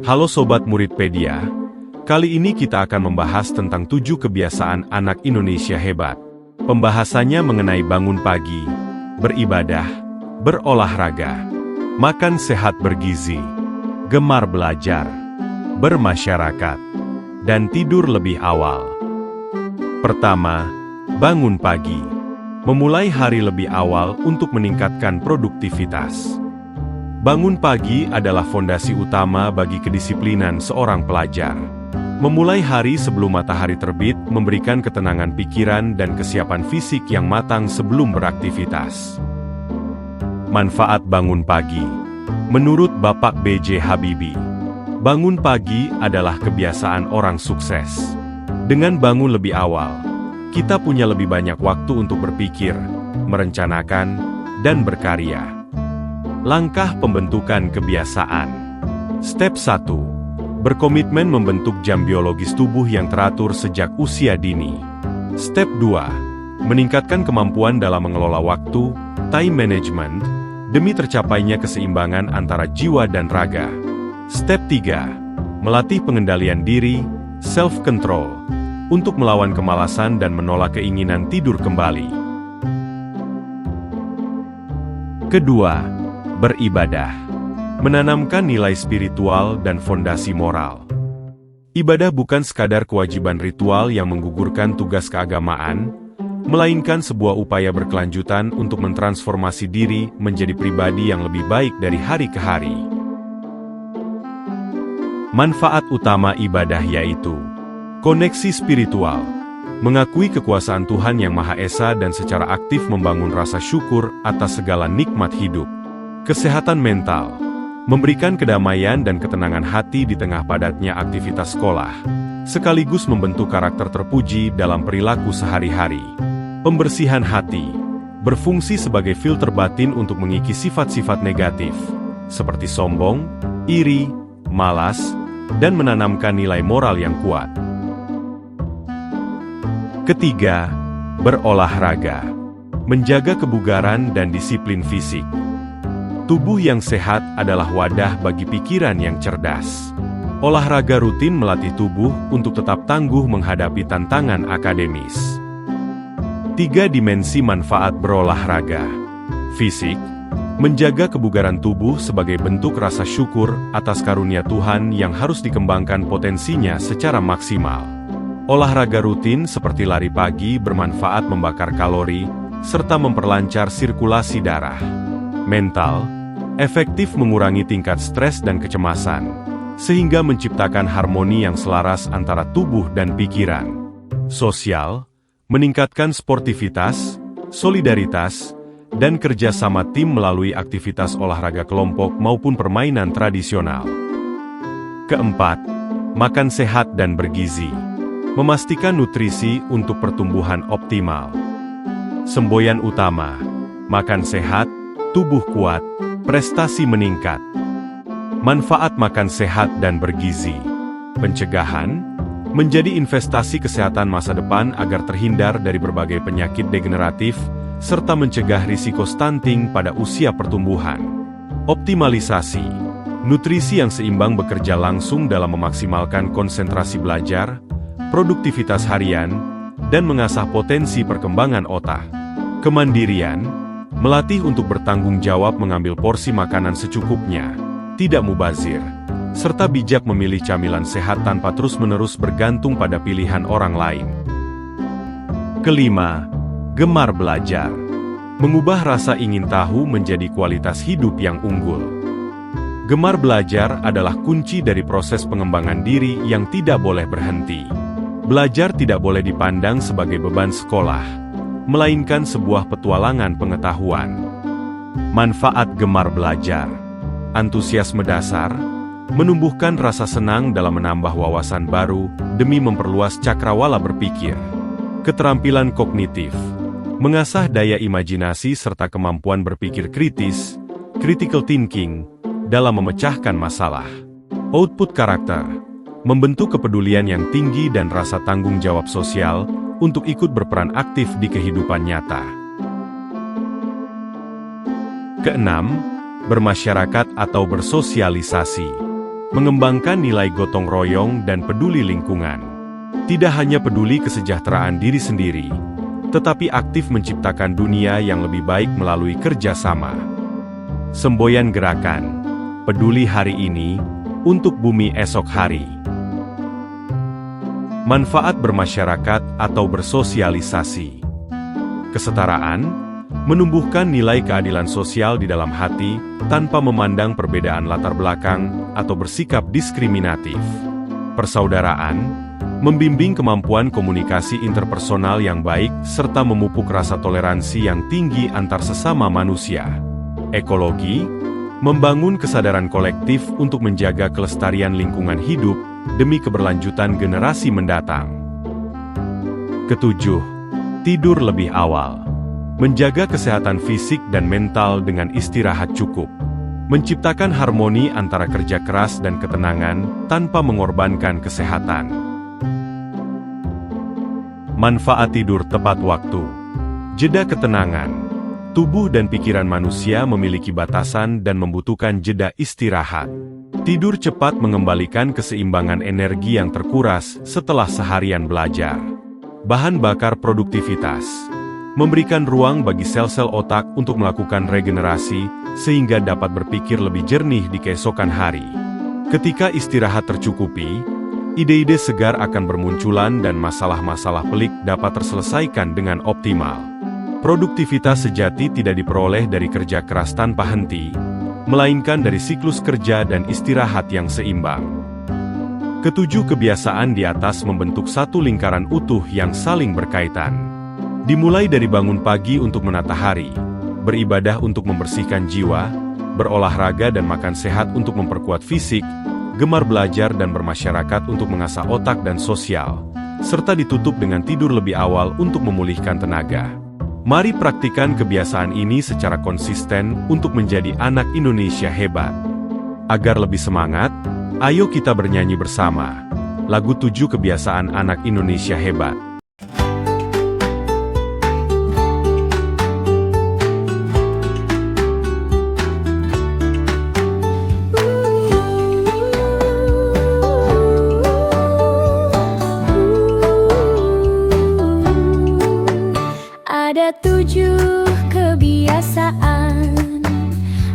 Halo Sobat Muridpedia, kali ini kita akan membahas tentang 7 kebiasaan anak Indonesia hebat. Pembahasannya mengenai bangun pagi, beribadah, berolahraga, makan sehat bergizi, gemar belajar, bermasyarakat, dan tidur lebih awal. Pertama, bangun pagi. Memulai hari lebih awal untuk meningkatkan produktivitas. Bangun pagi adalah fondasi utama bagi kedisiplinan seorang pelajar. Memulai hari sebelum matahari terbit memberikan ketenangan pikiran dan kesiapan fisik yang matang sebelum beraktivitas. Manfaat bangun pagi. Menurut Bapak B.J. Habibie, bangun pagi adalah kebiasaan orang sukses. Dengan bangun lebih awal, kita punya lebih banyak waktu untuk berpikir, merencanakan, dan berkarya. Langkah pembentukan kebiasaan. Step 1. Berkomitmen membentuk jam biologis tubuh yang teratur sejak usia dini. Step 2. Meningkatkan kemampuan dalam mengelola waktu, time management, demi tercapainya keseimbangan antara jiwa dan raga. Step 3. Melatih pengendalian diri, self-control, untuk melawan kemalasan dan menolak keinginan tidur kembali. Kedua, beribadah. Menanamkan nilai spiritual dan fondasi moral. Ibadah bukan sekadar kewajiban ritual yang menggugurkan tugas keagamaan, melainkan sebuah upaya berkelanjutan untuk mentransformasi diri menjadi pribadi yang lebih baik dari hari ke hari. Manfaat utama ibadah yaitu koneksi spiritual, mengakui kekuasaan Tuhan Yang Maha Esa dan secara aktif membangun rasa syukur atas segala nikmat hidup. Kesehatan mental, memberikan kedamaian dan ketenangan hati di tengah padatnya aktivitas sekolah, sekaligus membentuk karakter terpuji dalam perilaku sehari-hari. Pembersihan hati, berfungsi sebagai filter batin untuk mengikis sifat-sifat negatif, seperti sombong, iri, malas, dan menanamkan nilai moral yang kuat. Ketiga, berolahraga, menjaga kebugaran dan disiplin fisik. Tubuh yang sehat adalah wadah bagi pikiran yang cerdas. Olahraga rutin melatih tubuh untuk tetap tangguh menghadapi tantangan akademis. 3 dimensi manfaat berolahraga. Fisik, menjaga kebugaran tubuh sebagai bentuk rasa syukur atas karunia Tuhan yang harus dikembangkan potensinya secara maksimal. Olahraga rutin seperti lari pagi bermanfaat membakar kalori, serta memperlancar sirkulasi darah. Mental, efektif mengurangi tingkat stres dan kecemasan, sehingga menciptakan harmoni yang selaras antara tubuh dan pikiran. Sosial, meningkatkan sportivitas, solidaritas, dan kerjasama tim melalui aktivitas olahraga kelompok maupun permainan tradisional. Keempat, makan sehat dan bergizi. Memastikan nutrisi untuk pertumbuhan optimal. Semboyan utama, makan sehat, tubuh kuat, prestasi meningkat. Manfaat makan sehat dan bergizi. Pencegahan, menjadi investasi kesehatan masa depan agar terhindar dari berbagai penyakit degeneratif, serta mencegah risiko stunting pada usia pertumbuhan. Optimalisasi, nutrisi yang seimbang bekerja langsung dalam memaksimalkan konsentrasi belajar, produktivitas harian, dan mengasah potensi perkembangan otak. Kemandirian, melatih untuk bertanggung jawab mengambil porsi makanan secukupnya, tidak mubazir, serta bijak memilih camilan sehat tanpa terus-menerus bergantung pada pilihan orang lain. Kelima, gemar belajar. Mengubah rasa ingin tahu menjadi kualitas hidup yang unggul. Gemar belajar adalah kunci dari proses pengembangan diri yang tidak boleh berhenti. Belajar tidak boleh dipandang sebagai beban sekolah, melainkan sebuah petualangan pengetahuan. Manfaat gemar belajar. Antusiasme dasar, menumbuhkan rasa senang dalam menambah wawasan baru demi memperluas cakrawala berpikir. Keterampilan kognitif, mengasah daya imajinasi serta kemampuan berpikir kritis, critical thinking, dalam memecahkan masalah. Output karakter, membentuk kepedulian yang tinggi dan rasa tanggung jawab sosial, untuk ikut berperan aktif di kehidupan nyata. Keenam, bermasyarakat atau bersosialisasi. mengembangkan nilai gotong royong dan peduli lingkungan. Tidak hanya peduli kesejahteraan diri sendiri, tetapi aktif menciptakan dunia yang lebih baik melalui kerjasama. Semboyan gerakan, peduli hari ini, untuk bumi esok hari. Manfaat bermasyarakat atau bersosialisasi. Kesetaraan, menumbuhkan nilai keadilan sosial di dalam hati tanpa memandang perbedaan latar belakang atau bersikap diskriminatif. Persaudaraan, membimbing kemampuan komunikasi interpersonal yang baik serta memupuk rasa toleransi yang tinggi antar sesama manusia. Ekologi, membangun kesadaran kolektif untuk menjaga kelestarian lingkungan hidup demi keberlanjutan generasi mendatang. Ketujuh, tidur lebih awal. Menjaga kesehatan fisik dan mental dengan istirahat cukup. Menciptakan harmoni antara kerja keras dan ketenangan tanpa mengorbankan kesehatan. Manfaat tidur tepat waktu. Jeda ketenangan. Tubuh dan pikiran manusia memiliki batasan dan membutuhkan jeda istirahat. Tidur cepat mengembalikan keseimbangan energi yang terkuras setelah seharian belajar. Bahan bakar produktivitas. Memberikan ruang bagi sel-sel otak untuk melakukan regenerasi, sehingga dapat berpikir lebih jernih di keesokan hari. Ketika istirahat tercukupi, ide-ide segar akan bermunculan dan masalah-masalah pelik dapat terselesaikan dengan optimal. Produktivitas sejati tidak diperoleh dari kerja keras tanpa henti, melainkan dari siklus kerja dan istirahat yang seimbang. Ketujuh kebiasaan di atas membentuk satu lingkaran utuh yang saling berkaitan. Dimulai dari bangun pagi untuk menata hari, beribadah untuk membersihkan jiwa, berolahraga dan makan sehat untuk memperkuat fisik, gemar belajar dan bermasyarakat untuk mengasah otak dan sosial, serta ditutup dengan tidur lebih awal untuk memulihkan tenaga. Mari praktikan kebiasaan ini secara konsisten untuk menjadi anak Indonesia hebat. Agar lebih semangat, ayo kita bernyanyi bersama. Lagu 7 Kebiasaan Anak Indonesia Hebat. Ada 7 kebiasaan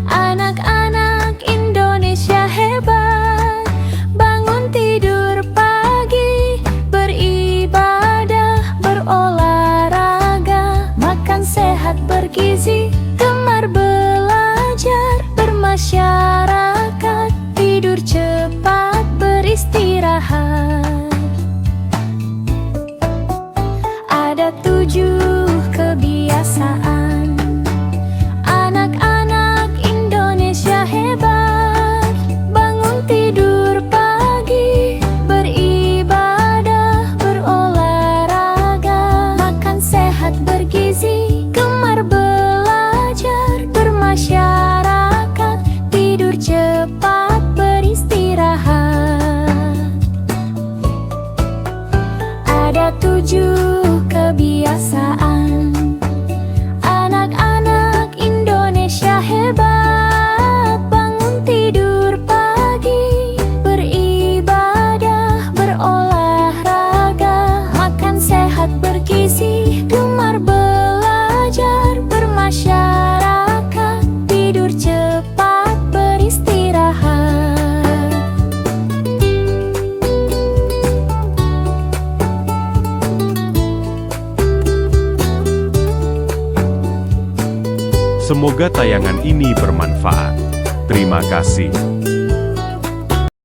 anak-anak Indonesia hebat. Bangun tidur pagi, beribadah, berolahraga, makan sehat bergizi, gemar belajar, bermasyarakat, tidur cepat, beristirahat. Ada 7 kebiasaan anak-anak Indonesia hebat. Bangun tidur pagi, beribadah, berolahraga, makan sehat bergizi, gemar belajar, bermasyarakat, tidur cepat, beristirahat. Ada 7 kebiasaan anak-anak Indonesia hebat. Bangun tidur pagi, beribadah, berolahraga, makan sehat bergizi, gemar belajar, bermasyarakat, tidur cepat, beristirahat. Semoga tayangan ini bermanfaat. Terima kasih.